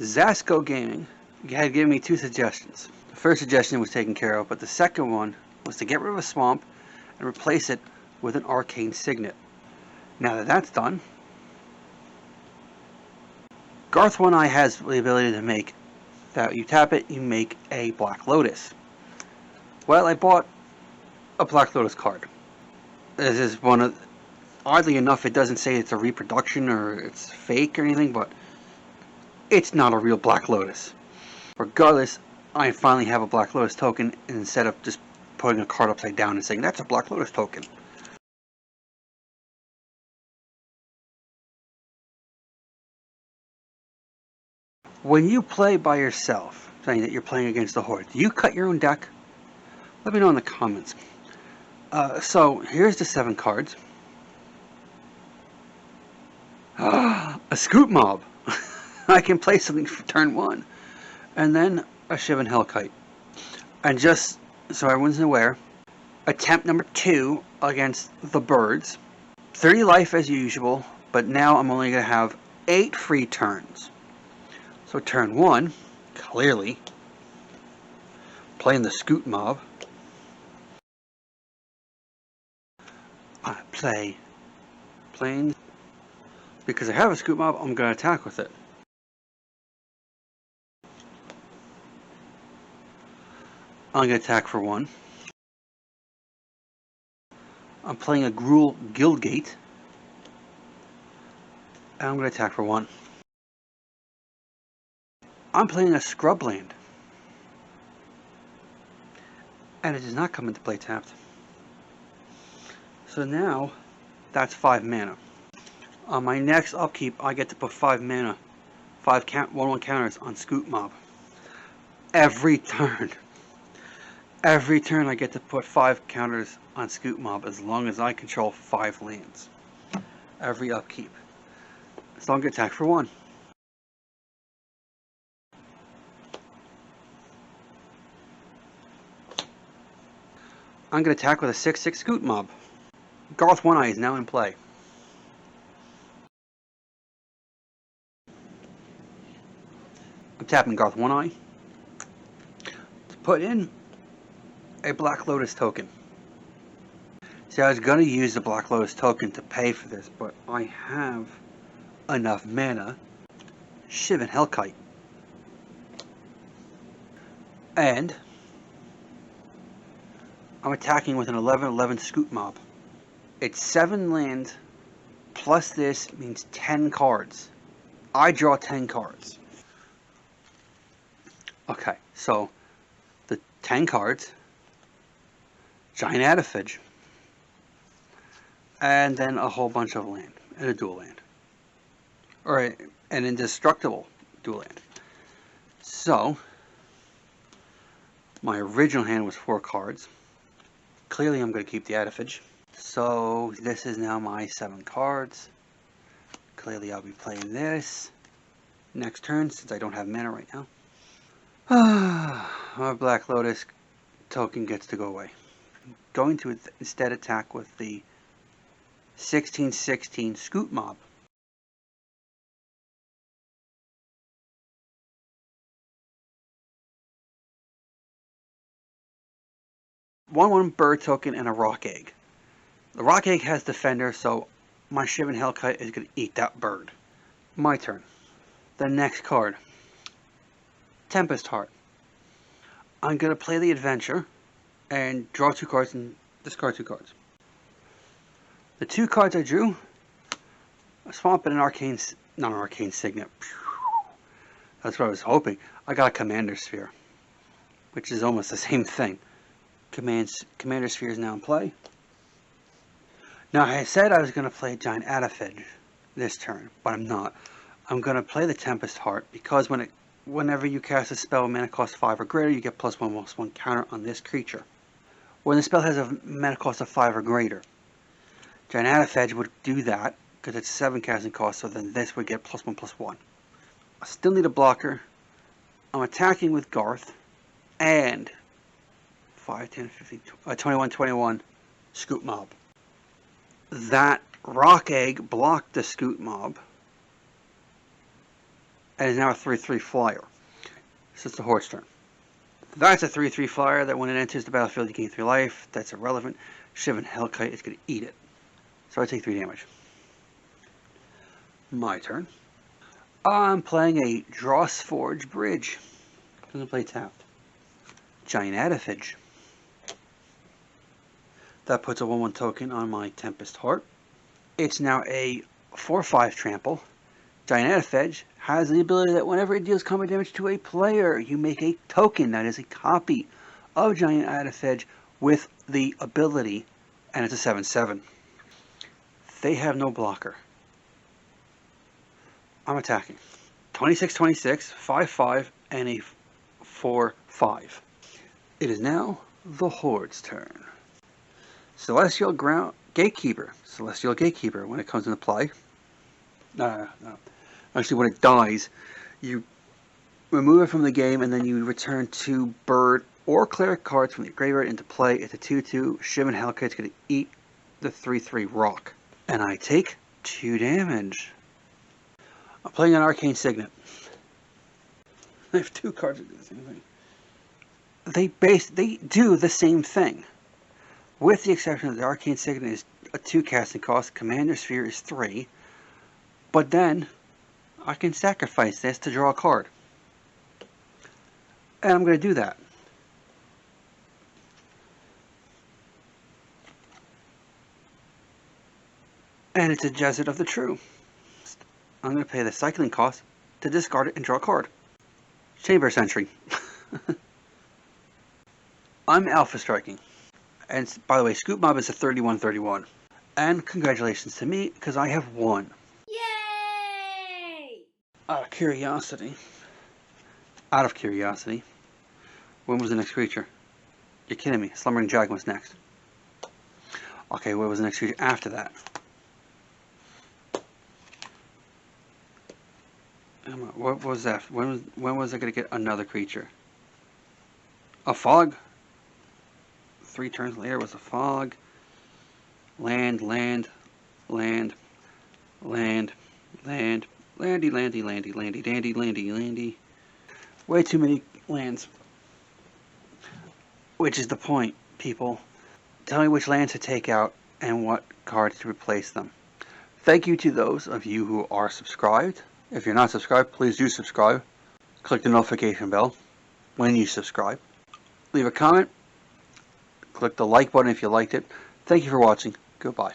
Zasco Gaming had given me 2 suggestions. The first suggestion was taken care of, but the second one was to get rid of a swamp and replace it with an arcane signet. Now that that's done, Garth One Eye has the ability to make that you tap it, you make a Black Lotus. Well, I bought a Black Lotus card. This is one of, oddly enough, it doesn't say it's a reproduction or it's fake or anything, but it's not a real Black Lotus. Regardless, I finally have a Black Lotus token instead of just putting a card upside down and saying that's a Black Lotus token. When you play by yourself, saying that you're playing against the Horde, do you cut your own deck? Let me know in the comments. So here's the 7 cards. A Scoop Mob. I can play something for turn 1. And then a Shivan Hellkite. And just so everyone's aware, attempt number 2 against the birds. 30 life as usual, but now I'm only going to have 8 free turns. So turn 1, clearly, playing the Scoot Mob. I play planes. Because I have a Scoot Mob, I'm going to attack with it. I'm going to attack for 1. I'm playing a Gruul Guildgate. And I'm going to attack for 1. I'm playing a Scrubland. And it does not come into play tapped. So now, that's 5 mana. On my next upkeep, I get to put 5 mana, 5 1/1 counters on Scoot Mob. Every turn. Every turn I get to put 5 counters on Scoot Mob as long as I control 5 lands. Every upkeep. So I'm going to attack for 1. I'm going to attack with a 6/6 Scoot Mob. Garth One Eye is now in play. I'm tapping Garth One Eye to put in a Black Lotus token. See, I was going to use the Black Lotus token to pay for this, but I have enough mana. Shivan Hellkite. And I'm attacking with an 11/11 Scoot Mob. It's 7 lands, plus this means 10 cards. I draw 10 cards. Okay, so the 10 cards, Giant Adifage, and then a whole bunch of land, and a dual land. Or an indestructible dual land. So, my original hand was 4 cards. Clearly I'm going to keep the Adifage. So, this is now my 7 cards. Clearly I'll be playing this next turn, since I don't have mana right now. My Black Lotus token gets to go away. I'm going to instead attack with the 16/16 Scoot Mob. One bird token and a rock egg. The rock egg has defender, so my Shivan Hellkite is going to eat that bird. My turn. The next card. Tempest Heart. I'm going to play the adventure and draw 2 cards and discard 2 cards. The 2 cards I drew, a swamp and an arcane, not an arcane signet. That's what I was hoping. I got a Commander Sphere, which is almost the same thing. Commander Sphere is now in play. Now I said I was going to play Giant Adifage this turn, but I'm not. I'm going to play the Tempest Heart because whenever you cast a spell mana cost 5 or greater, you get +1/+1 counter on this creature. When the spell has a mana cost of 5 or greater, Giant Adifage would do that because it's 7 casting cost, so then this would get +1/+1. I still need a blocker. I'm attacking with Garth and 5, 10, 15, 21, 21 Scoot Mob. That rock egg blocked the Scoot Mob, and is now a 3/3 flyer. So it's the Horde's turn. That's a 3/3 flyer that when it enters the battlefield you gain 3 life. That's irrelevant. Shivan Hellkite is going to eat it. So I take 3 damage. My turn. I'm playing a Drossforge Bridge. I'm going to play tapped. Giant Adifage. That puts a 1/1 token on my Tempest Heart. It's now a 4/5 trample. Giant Adifage has the ability that whenever it deals combat damage to a player, you make a token that is a copy of Giant Adifage with the ability, and it's a 7/7. They have no blocker. I'm attacking. 26/26, 5/5, and a 4/5. It is now the Horde's turn. Celestial Gatekeeper. Celestial Gatekeeper, when it comes into play. No. Actually, when it dies, you remove it from the game, and then you return 2 bird or cleric cards from the graveyard into play. It's a 2/2. Shivan Hellkite's going to eat the 3/3 rock. And I take 2 damage. I'm playing an Arcane Signet. I have 2 cards that do the same thing. They do the same thing. With the exception that the Arcane Signet is a 2 casting cost, Commander Sphere is 3. But then, I can sacrifice this to draw a card. And I'm going to do that. And it's a Desert of the True. I'm going to pay the cycling cost to discard it and draw a card. Chamber Sentry. I'm Alpha Striking. And by the way, Scoop Mob is a 31/31. And congratulations to me, because I have won. Yay! Out of curiosity, when was the next creature? You're kidding me. Slumbering Dragon was next. Okay, what was the next creature after that? What was that? When was I going to get another creature? A fog? 3 turns later was a fog. Land. Landy. Way too many lands. Which is the point, people. Tell me which lands to take out and what cards to replace them. Thank you to those of you who are subscribed. If you're not subscribed, please do subscribe. Click the notification bell when you subscribe. Leave a comment. Click the like button if you liked it. Thank you for watching. Goodbye.